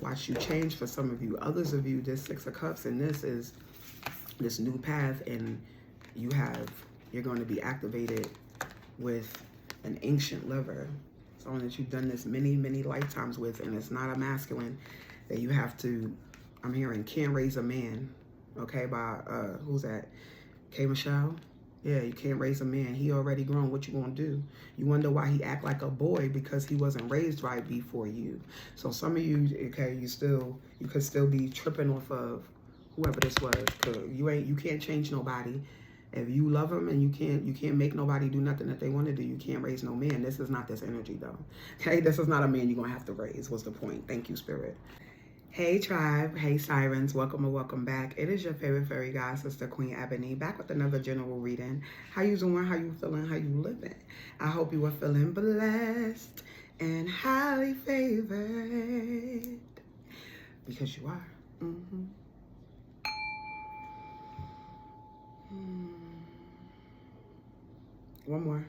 Watch you change for some of you. Others of you, this Six of Cups, and this is this new path, and you're going to be activated with an ancient lover. Someone that you've done this many, many lifetimes with, and it's not a masculine that you have to, I'm hearing, can't raise a man. Okay, by, who's that? K. Michelle? Yeah, you can't raise a man. He already grown. What you gonna do? You wonder why he act like a boy, because he wasn't raised right before you. So some of you, okay, you could still be tripping off of whoever this was. Cause you can't change nobody. If you love them and you can't make nobody do nothing that they want to do, you can't raise no man. This is not this energy though. Okay, this is not a man you're gonna have to raise. What's the point? Thank you, Spirit. Hey tribe, hey sirens, welcome or welcome back. It is your favorite fairy god, Sister Queen Ebony, back with another general reading. How you doing? How you feeling? How you living? I hope you are feeling blessed and highly favored, because you are. One more.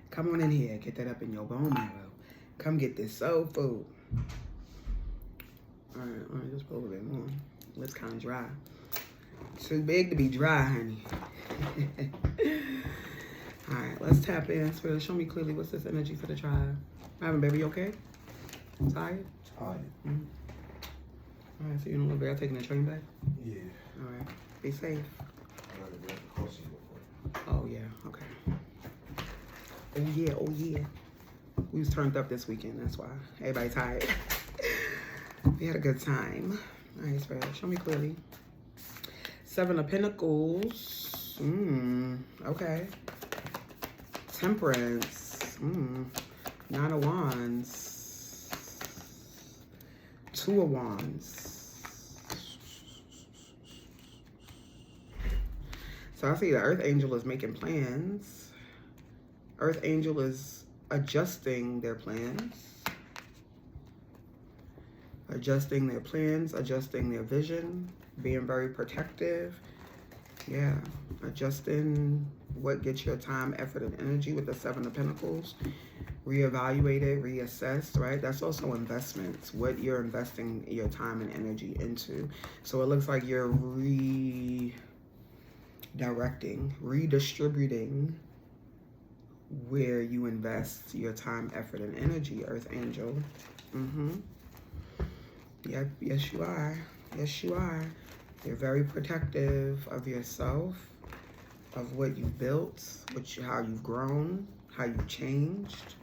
Come on in here. Get that up in your bone marrow. Come get this soul food. All right, just put a little bit more. It's kind of dry. Too big to be dry, honey. All right, let's tap in. Spirit, show me clearly what's this energy for the tribe. What happened, baby? You okay? Tired? Tired. All right, so you know what, baby? Taking the train back? Yeah. All right. Be safe. Oh, yeah. Okay. Oh, yeah. Oh, yeah. We was turned up this weekend. That's why. Everybody tired. We had a good time. All right, Spirit, show me clearly. Seven of Pentacles. Okay. Temperance. Nine of Wands. Two of Wands. So I see the Earth Angel is making plans. Earth Angel is adjusting their plans. Adjusting their plans, adjusting their vision, being very protective. Yeah, adjusting what gets your time, effort, and energy with the Seven of Pentacles. Reevaluate it, reassess, right? That's also investments, what you're investing your time and energy into. So it looks like you're redistributing where you invest your time, effort, and energy, Earth Angel. Yep, yes you are. Yes you are. You're very protective of yourself, of what you've built, how you've grown, how you've changed.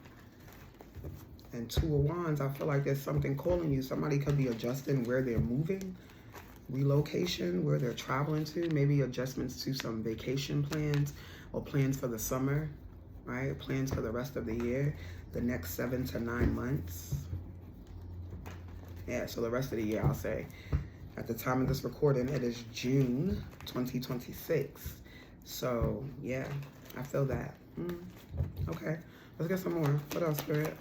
And Two of Wands, I feel like there's something calling you. Somebody could be adjusting where they're moving, relocation, where they're traveling to, maybe adjustments to some vacation plans or plans for the summer, right? Plans for the rest of the year, the next 7 to 9 months. Yeah, so the rest of the year, I'll say. At the time of this recording, it is June 2026. So, yeah, I feel that. Okay, let's get some more. What else, Spirit?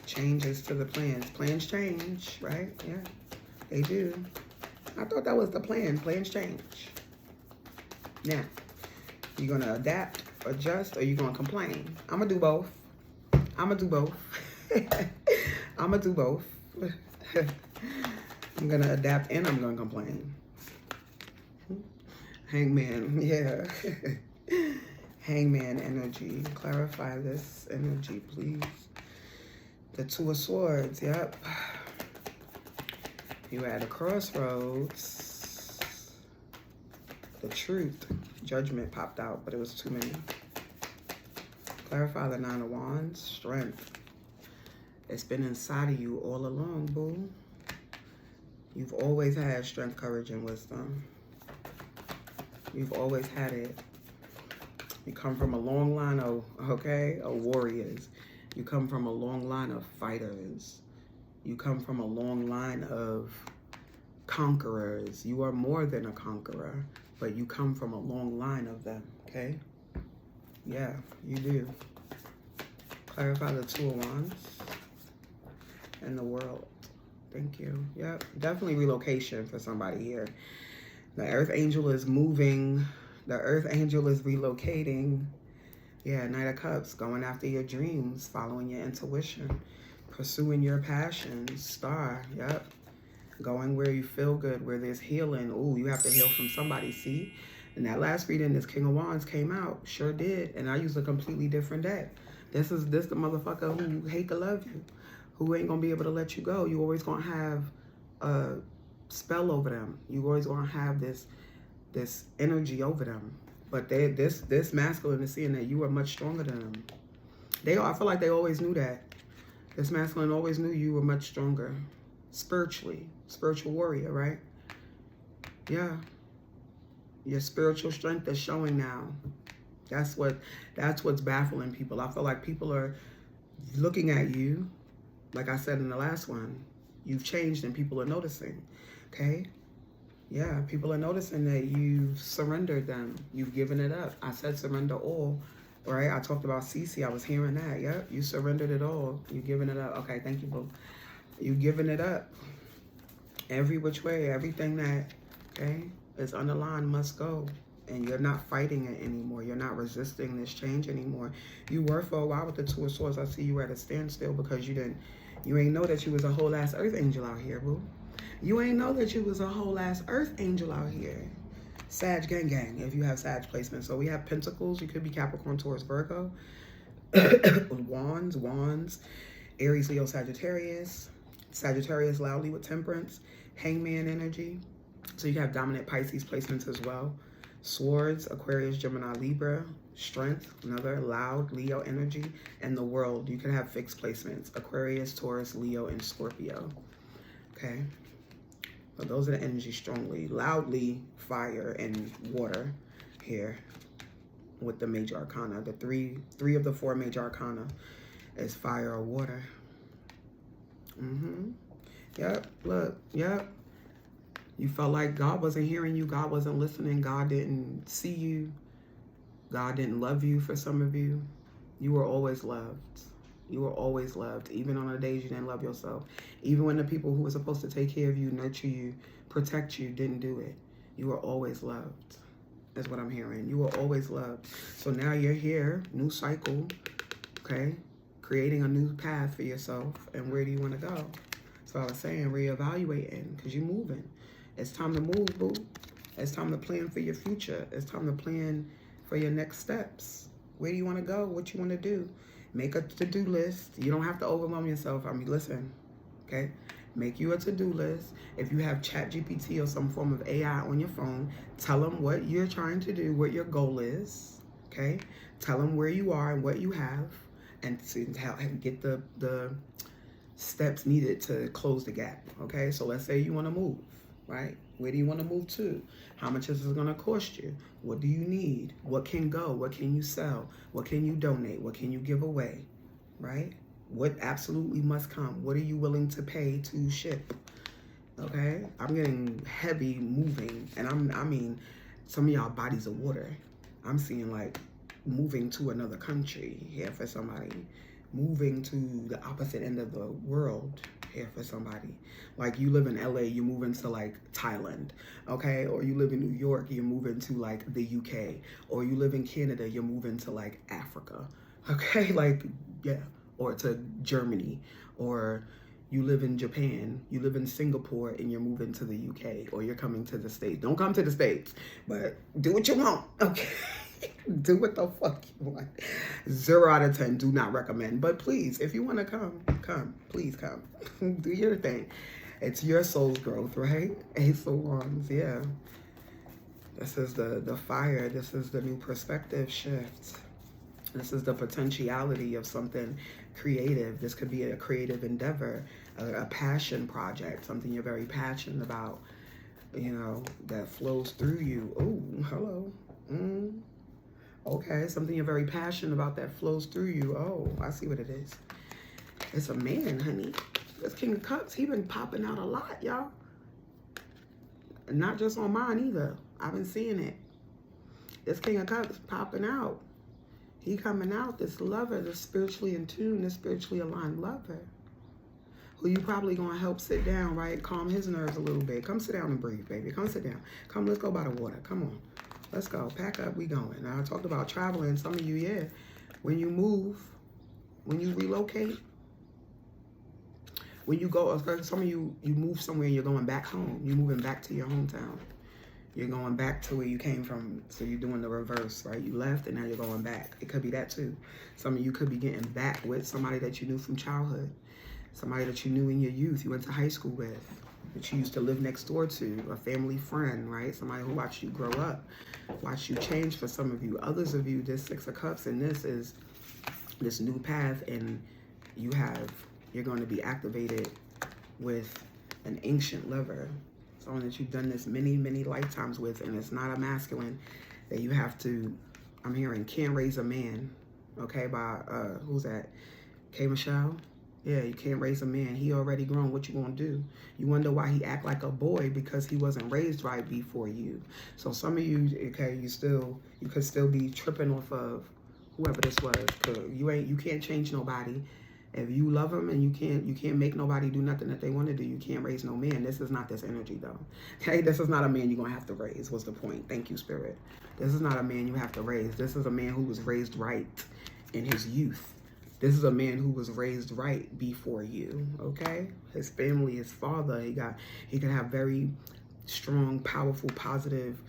Changes to the plans. Plans change, right? Yeah, they do. I thought that was the plan. Plans change. Now, you going to adapt, adjust, or you going to complain? I'm going to do both. I'm going to do both. I'm going to do both. I'm going to adapt and I'm going to complain. Hangman, yeah. Hangman energy. Clarify this energy, please. The Two of Swords, yep. You at a crossroads. The Truth. Judgment popped out, but it was too many. Clarify the Nine of Wands. Strength. It's been inside of you all along, boo. You've always had strength, courage, and wisdom. You've always had it. You come from a long line of, of warriors. You come from a long line of fighters. You come from a long line of conquerors. You are more than a conqueror, but you come from a long line of them, okay? Yeah, you do. Clarify the Two of Wands and the World. Thank you. Yep, definitely relocation for somebody here. The Earth Angel is moving. The Earth Angel is relocating. Yeah, Knight of Cups, going after your dreams, following your intuition, pursuing your passions. Star, yep. Going where you feel good, where there's healing. Ooh, you have to heal from somebody, see? And that last reading, this King of Wands came out. Sure did. And I used a completely different deck. This the motherfucker who hate to love you, who ain't gonna be able to let you go. You always gonna have a spell over them. You always gonna have this energy over them. But this masculine is seeing that you are much stronger than them. I feel like they always knew that. This masculine always knew you were much stronger. Spiritually. Spiritual warrior, right? Yeah. Your spiritual strength is showing now. That's what's baffling people. I feel like people are looking at you, like I said in the last one. You've changed and people are noticing. Okay? Yeah, people are noticing that you've surrendered them. You've given it up. I said surrender all, right? I talked about Cece. I was hearing that. Yep, you surrendered it all. You've given it up. Okay, thank you, boo. You've given it up. Every which way, everything that, okay, is underlined must go. And you're not fighting it anymore. You're not resisting this change anymore. You were for a while with the Two of Swords. I see you at a standstill because you ain't know that you was a whole ass earth angel out here, boo. You ain't know that you was a whole ass earth angel out here. Sag gang gang, if you have Sag placement. So we have Pentacles. You could be Capricorn, Taurus, Virgo. Wands. Aries, Leo, Sagittarius. Sagittarius loudly with Temperance. Hangman energy. So you have dominant Pisces placements as well. Swords, Aquarius, Gemini, Libra. Strength, another loud Leo energy. And the World, you can have fixed placements. Aquarius, Taurus, Leo, and Scorpio. Okay. So those are the energies strongly. Loudly, fire and water here with the major arcana. The three of the 4 major arcana is fire or water. Yep, look, yep. You felt like God wasn't hearing you. God wasn't listening. God didn't see you. God didn't love you for some of you. You were always loved. You were always loved, even on the days you didn't love yourself. Even when the people who were supposed to take care of you, nurture you, protect you, didn't do it. You were always loved. That's what I'm hearing. You were always loved. So now you're here, new cycle, okay? Creating a new path for yourself. And where do you want to go? So I was saying, reevaluating, because you're moving. It's time to move, boo. It's time to plan for your future. It's time to plan for your next steps. Where do you want to go? What you want to do? Make a to-do list. You don't have to overwhelm yourself. I mean, listen, okay? Make you a to-do list. If you have ChatGPT or some form of AI on your phone, tell them what you're trying to do, what your goal is, okay? Tell them where you are and what you have, and to get the steps needed to close the gap, okay? So let's say you want to move, right? Where do you want to move to? How much is it going to cost you? What do you need? What can go? What can you sell? What can you donate? What can you give away, right? What absolutely must come? What are you willing to pay to ship? Okay? I'm getting heavy moving, and I mean, some of y'all bodies of water. I'm seeing like moving to another country here for somebody. Moving to the opposite end of the world here for somebody. Like you live in LA, you move into like Thailand, okay? Or you live in New York, you move into like the UK. Or you live in Canada, you move into like Africa, okay? Like, yeah. Or to Germany. Or you live in Japan, you live in Singapore, and you're moving to the UK. Or you're coming to the States. Don't come to the States, but do what you want, okay? Do what the fuck you want. 0 out of 10, do not recommend. But please, if you want to come. Please come. Do your thing. It's your soul's growth, right? Ace of Wands, yeah. This is the fire. This is the new perspective shift. This is the potentiality of something creative. This could be a creative endeavor, a passion project, something you're very passionate about, you know, that flows through you. Oh, hello. Okay, something you're very passionate about that flows through you. Oh, I see what it is. It's a man, honey. This King of Cups, he been popping out a lot, y'all. Not just on mine either. I've been seeing it. This King of Cups popping out. He coming out, this lover, this spiritually in tune, this spiritually aligned lover. Who you probably gonna help sit down, right? Calm his nerves a little bit. Come sit down and breathe, baby. Come sit down. Come, let's go by the water. Come on. Let's go. Pack up. We going. Now, I talked about traveling. Some of you, yeah. When you move, when you relocate, when you go, some of you move somewhere and you're going back home. You're moving back to your hometown. You're going back to where you came from. So you're doing the reverse, right? You left and now you're going back. It could be that too. Some of you could be getting back with somebody that you knew from childhood. Somebody that you knew in your youth, you went to high school with, that you used to live next door to, a family friend, right? Somebody who watched you grow up, watched you change for some of you. Others of you, this Six of Cups, and this is this new path, and you're going to be activated with an ancient lover, someone that you've done this many, many lifetimes with, and it's not a masculine that you have to, I'm hearing, can't raise a man, okay, by, who's that, K. Michelle? Yeah, you can't raise a man. He already grown. What you gonna do? You wonder why he act like a boy, because he wasn't raised right before you. So some of you, okay, you could still be tripping off of whoever this was. Cause you can't change nobody. If you love him and you can't make nobody do nothing that they want to do, you can't raise no man. This is not this energy though. Okay, this is not a man you're gonna have to raise. What's the point? Thank you, Spirit. This is not a man you have to raise. This is a man who was raised right in his youth. This is a man who was raised right before you, okay? His family, his father, he could have very strong, powerful, positive,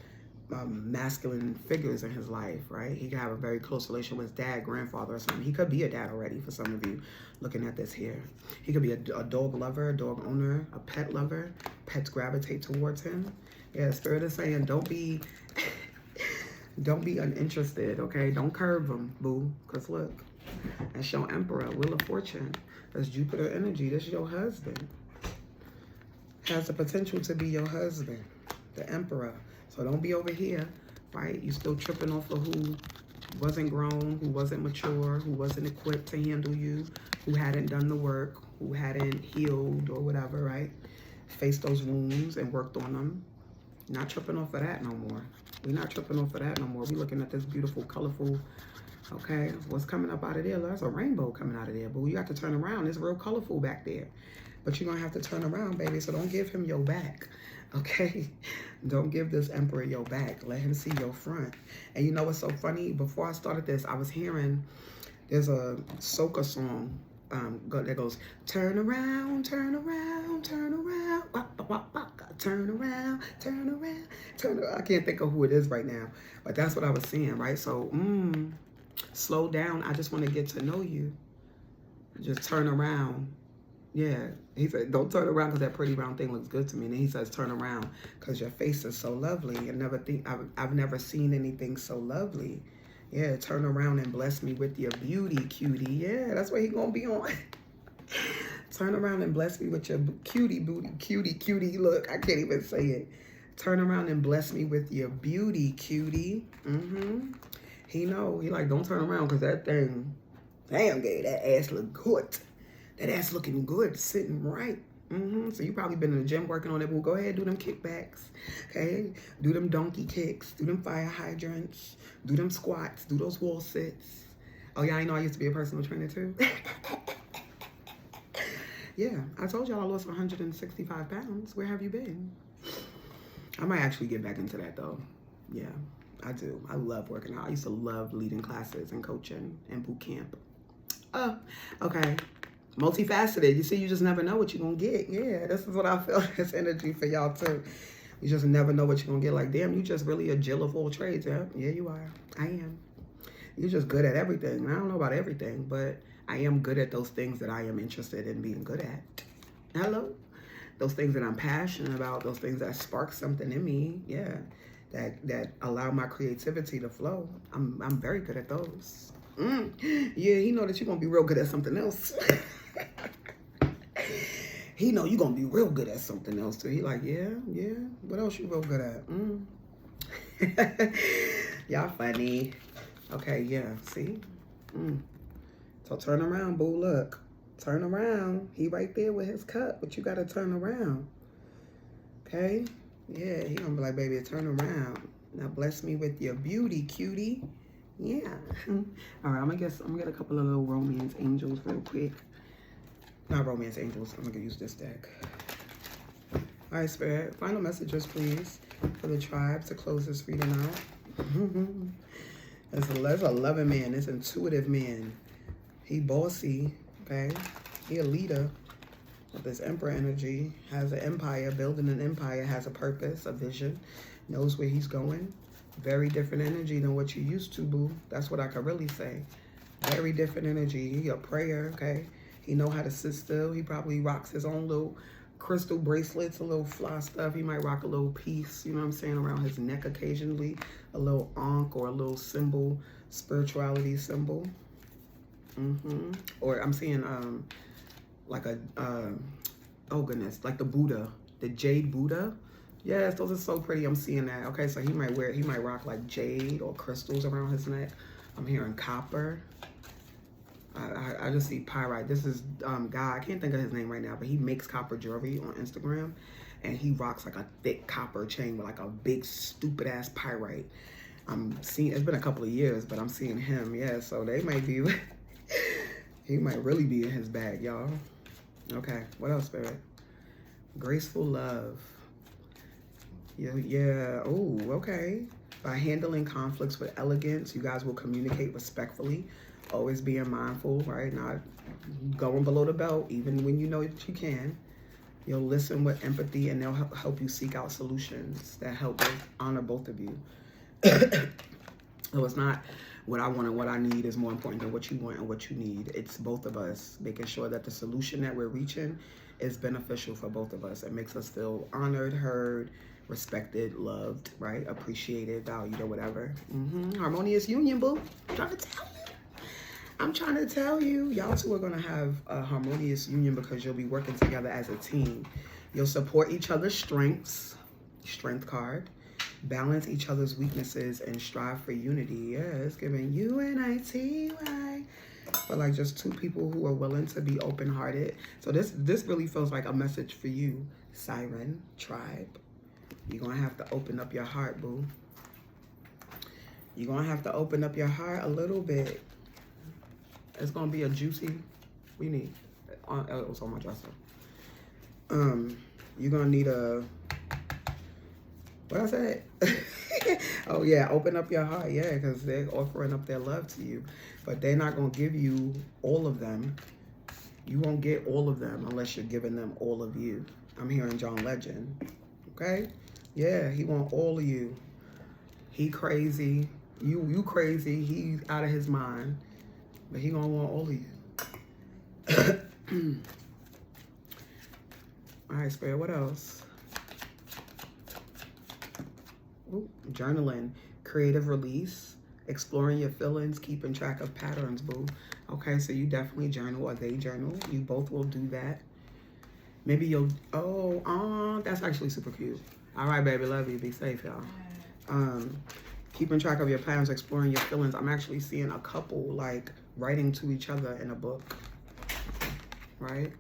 masculine figures in his life, right? He could have a very close relation with his dad, grandfather, or something. He could be a dad already for some of you looking at this here. He could be a dog lover, a dog owner, a pet lover. Pets gravitate towards him. Yeah, Spirit is saying don't be uninterested, okay? Don't curve him, boo, because look. That's your Emperor, Wheel of Fortune. That's Jupiter energy. That's your husband. Has the potential to be your husband, the Emperor. So don't be over here, right? You still tripping off of who wasn't grown, who wasn't mature, who wasn't equipped to handle you, who hadn't done the work, who hadn't healed or whatever, right? Faced those wounds and worked on them. Not tripping off of that no more. We're not tripping off of that no more. We're looking at this beautiful, colorful, okay, what's coming up out of there? There's a rainbow coming out of there, but you got to turn around. It's real colorful back there, but you're gonna have to turn around, baby. So don't give him your back, okay? Don't give this Emperor your back. Let him see your front. And you know what's so funny? Before I started this, I was hearing there's a soca song that goes, turn around, turn around, turn around, waka, waka, waka, turn around, turn around, turn around. I can't think of who it is right now, but that's what I was seeing, right? So, slow down. I just want to get to know you. Just turn around. Yeah. He said, don't turn around because that pretty round thing looks good to me. And then he says, turn around because your face is so lovely. I've never seen anything so lovely. Yeah, turn around and bless me with your beauty, cutie. Yeah, that's what he gonna be on. Turn around and bless me with your cutie booty, cutie. Look, I can't even say it. Turn around and bless me with your beauty, cutie. He know. He like, don't turn around because that thing, damn, gay, that ass look good. That ass looking good, sitting right. So you probably been in the gym working on it. Well, go ahead, do them kickbacks, okay? Do them donkey kicks, do them fire hydrants, do them squats, do those wall sits. Oh, yeah, I know I used to be a personal trainer too. Yeah, I told y'all I lost 165 pounds. Where have you been? I might actually get back into that though. Yeah, I do. I love working out. I used to love leading classes and coaching and boot camp. Oh, okay. Multifaceted. You see, you just never know what you're going to get. Yeah, this is what I feel. This energy for y'all too. You just never know what you're going to get. Like, damn, you just really a Jill of all trades. Yeah, yeah, you are. I am. You're just good at everything. I don't know about everything, but I am good at those things that I am interested in being good at. Hello? Those things that I'm passionate about, those things that spark something in me. Yeah, that allow my creativity to flow. I'm very good at those. Yeah, he know that you're going to be real good at something else. He know you're going to be real good at something else too. He like, yeah. What else you real good at? Y'all funny. Okay, yeah, see? So turn around, boo, look. Turn around. He right there with his cup, but you got to turn around. Okay? Yeah, he going to be like, baby, turn around. Now bless me with your beauty, cutie. Yeah. All right, I'm gonna get a couple of little romance angels real quick. Not romance angels. I'm gonna use this deck. All right, Spirit. Final messages, please, for the tribe to close this reading out. There's a loving man. This intuitive man. He bossy, okay? He a leader with this Emperor energy. Has an empire, building an empire, has a purpose, a vision, knows where he's going. Very different energy than what you used to, boo. That's what I could really say. Very different energy. He a prayer, okay? He know how to sit still. He probably rocks his own little crystal bracelets, a little fly stuff. He might rock a little piece, you know what I'm saying, around his neck occasionally. A little ankh or a little symbol, spirituality symbol. Or I'm seeing like a, oh goodness, like the Buddha, the jade Buddha. Yes, those are so pretty. I'm seeing that. Okay, so he might rock like jade or crystals around his neck. I'm hearing copper. I just see pyrite. This is guy. I can't think of his name right now, but he makes copper jewelry on Instagram, and he rocks like a thick copper chain with like a big stupid ass pyrite. I'm seeing. It's been a couple of years, but I'm seeing him. Yeah, so they might be. He might really be in his bag, y'all. Okay, what else, Spirit? Graceful love. Yeah. Oh, okay. By handling conflicts with elegance, you guys will communicate respectfully. Always being mindful, right? Not going below the belt, even when you know that you can. You'll listen with empathy, and they'll help you seek out solutions that help honor both of you. So it's not what I want and what I need is more important than what you want and what you need. It's both of us making sure that the solution that we're reaching is beneficial for both of us. It makes us feel honored, heard, respected, loved, right? Appreciated, valued, or whatever. Harmonious union, boo. I'm trying to tell you. Y'all two are going to have a harmonious union because you'll be working together as a team. You'll support each other's strengths. Strength card. Balance each other's weaknesses and strive for unity. Yeah, it's giving UNITY. For like just two people who are willing to be open-hearted. So this really feels like a message for you, Siren tribe. You're going to have to open up your heart, boo. You're going to have to open up your heart a little bit. It's going to be a juicy, we need, it was on my dresser. You're going to need a, what I said? Oh yeah, open up your heart, yeah, because they're offering up their love to you. But they're not going to give you all of them. You won't get all of them unless you're giving them all of you. I'm hearing John Legend, okay? Yeah, he want all of you. He crazy, you crazy, he's out of his mind. But he gonna want all of you. All right, Spirit, what else? Ooh, journaling, creative release, exploring your feelings, keeping track of patterns, boo. Okay, so you definitely journal or they journal. You both will do that. Maybe you'll, that's actually super cute. All right, baby, love you. Be safe, y'all. Keeping track of your patterns, exploring your feelings. I'm actually seeing a couple like writing to each other in a book, right?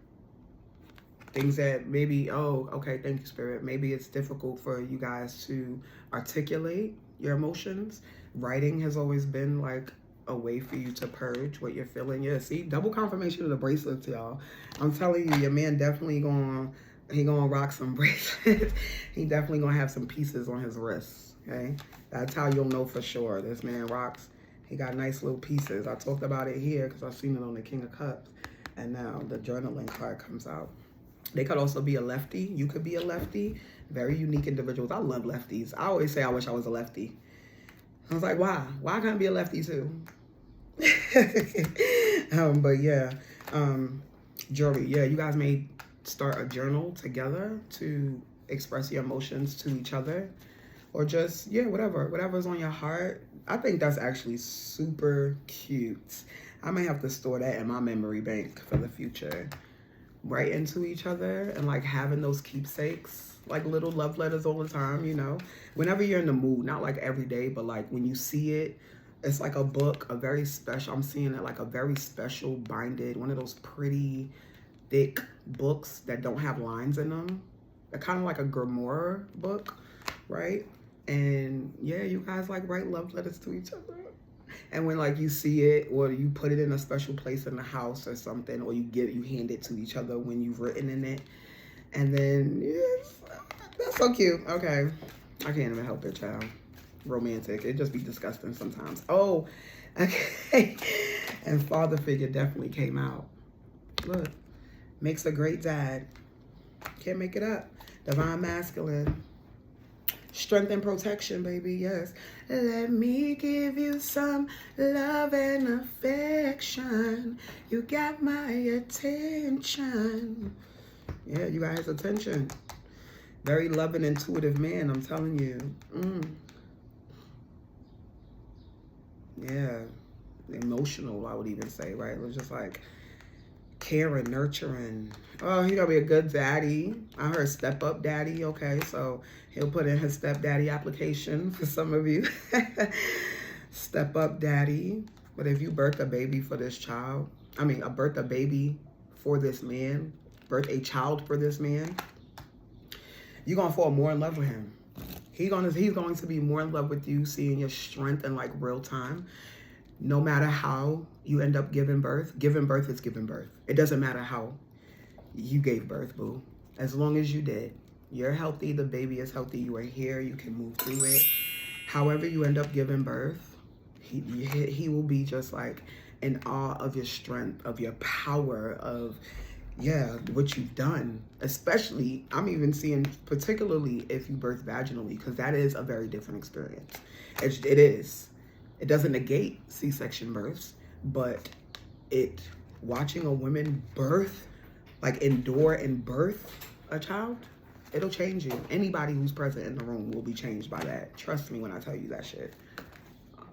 Things that maybe, okay, thank you, Spirit. Maybe it's difficult for you guys to articulate your emotions. Writing has always been like a way for you to purge what you're feeling. Yeah, see, double confirmation of the bracelets, y'all. I'm telling you, your man definitely gonna rock some bracelets. He definitely gonna have some pieces on his wrists, okay? That's how you'll know for sure. This man rocks. He got nice little pieces. I talked about it here because I've seen it on the King of Cups. And now the journaling card comes out. They could also be a lefty. You could be a lefty. Very unique individuals. I love lefties. I always say I wish I was a lefty. I was like, why? Why can't I be a lefty too? But yeah, jewelry. Yeah, you guys may start a journal together to express your emotions to each other. Or just, yeah, whatever's on your heart. I think that's actually super cute. I may have to store that in my memory bank for the future. Writing to each other and like having those keepsakes, like little love letters all the time, you know. Whenever you're in the mood, not like every day, but like when you see it, it's like a book, a very special, I'm seeing it like a very special binded, one of those pretty thick books that don't have lines in them. They're kind of like a grimoire book, right? And yeah, you guys like write love letters to each other. And when like you see it or you put it in a special place in the house or something, or you hand it to each other when you've written in it. And then, yes, that's so cute. Okay. I can't even help it, child. romantic. It just be disgusting sometimes. Oh, okay. And father figure definitely came out. Look, makes a great dad. Can't make it up. Divine masculine. Strength and protection, baby, yes. Let me give you some love and affection. You got my attention. Yeah, you got his attention. Very loving, intuitive man, I'm telling you. Yeah, emotional, I would even say, right? It was just like caring, nurturing. Oh, he gonna be a good daddy. I heard step up daddy. Okay, so he'll put in his stepdaddy application for some of you. Step up daddy. But if you birth a baby for this child, birth a baby for this man, birth a child for this man, you're gonna fall more in love with him. He's going to be more in love with you, seeing your strength in like real time. No matter how you end up giving birth is giving birth. It doesn't matter how you gave birth, boo. As long as you did. You're healthy, the baby is healthy, you are here, you can move through it. However you end up giving birth, he will be just like in awe of your strength, of your power, of what you've done. Especially, I'm even seeing particularly if you birth vaginally, because that is a very different experience. It is. It doesn't negate C-section births, but watching a woman birth, like endure and birth a child, it'll change you. Anybody who's present in the room will be changed by that. Trust me when I tell you that shit.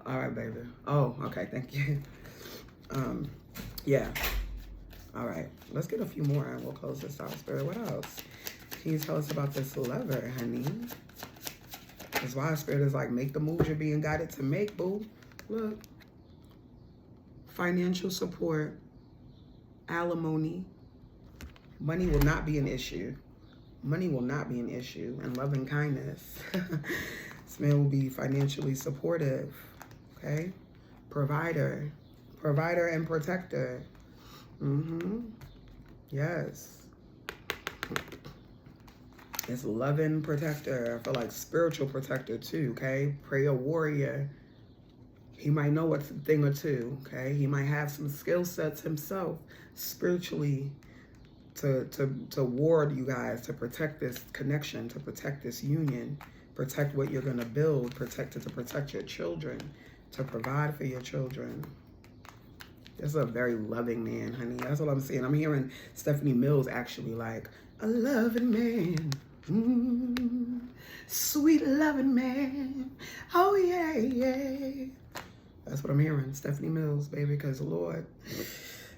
All right, baby. Oh, okay, thank you. Yeah. All right, let's get a few more and we'll close this out. Spirit, what else? Can you tell us about this lover, honey? That's why Spirit is like, make the moves you're being guided to make, boo. Look. Financial support, alimony. Money will not be an issue. Money will not be an issue. And love and kindness. This man will be financially supportive. Okay? Provider. Provider and protector. Yes. It's loving protector. I feel like spiritual protector too, okay? Prayer warrior. He might know a thing or two, okay? He might have some skill sets himself spiritually to ward you guys, to protect this connection, to protect this union, protect what you're gonna build, to protect your children, to provide for your children. This is a very loving man, honey. That's what I'm saying. I'm hearing Stephanie Mills actually like, a loving man. Sweet loving man. Oh, yeah, yeah. That's what I'm hearing. Stephanie Mills, baby, because Lord,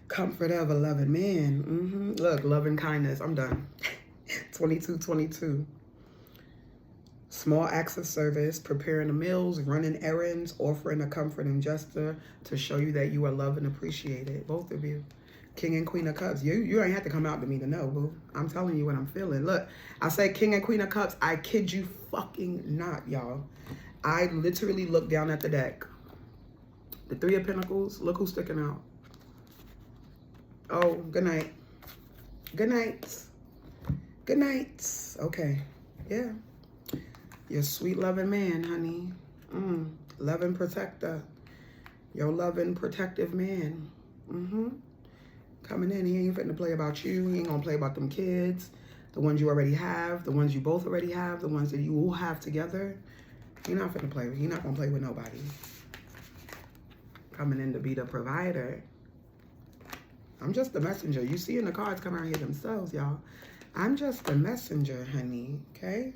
comfort of a loving man. Look, loving kindness. I'm done. 2222. Small acts of service, preparing the meals, running errands, offering a comforting gesture to show you that you are loved and appreciated. Both of you. King and Queen of Cups. You ain't have to come out to me to know, boo. I'm telling you what I'm feeling. Look, I said King and Queen of Cups. I kid you fucking not, y'all. I literally looked down at the deck. The Three of Pentacles. Look who's sticking out. Oh, good night. Good night. Good night. Okay. Yeah. Your sweet loving man, honey. Loving protector. Your loving protective man. Coming in, he ain't finna play about you. He ain't gonna play about them kids. The ones you already have. The ones you both already have. The ones that you will have together. He not finna play. He not gonna play with nobody. Coming in to be the provider. I'm just the messenger. You see in the cards come out here themselves, y'all. I'm just the messenger, honey. Okay?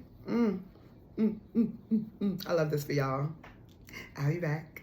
I love this for y'all. I'll be back.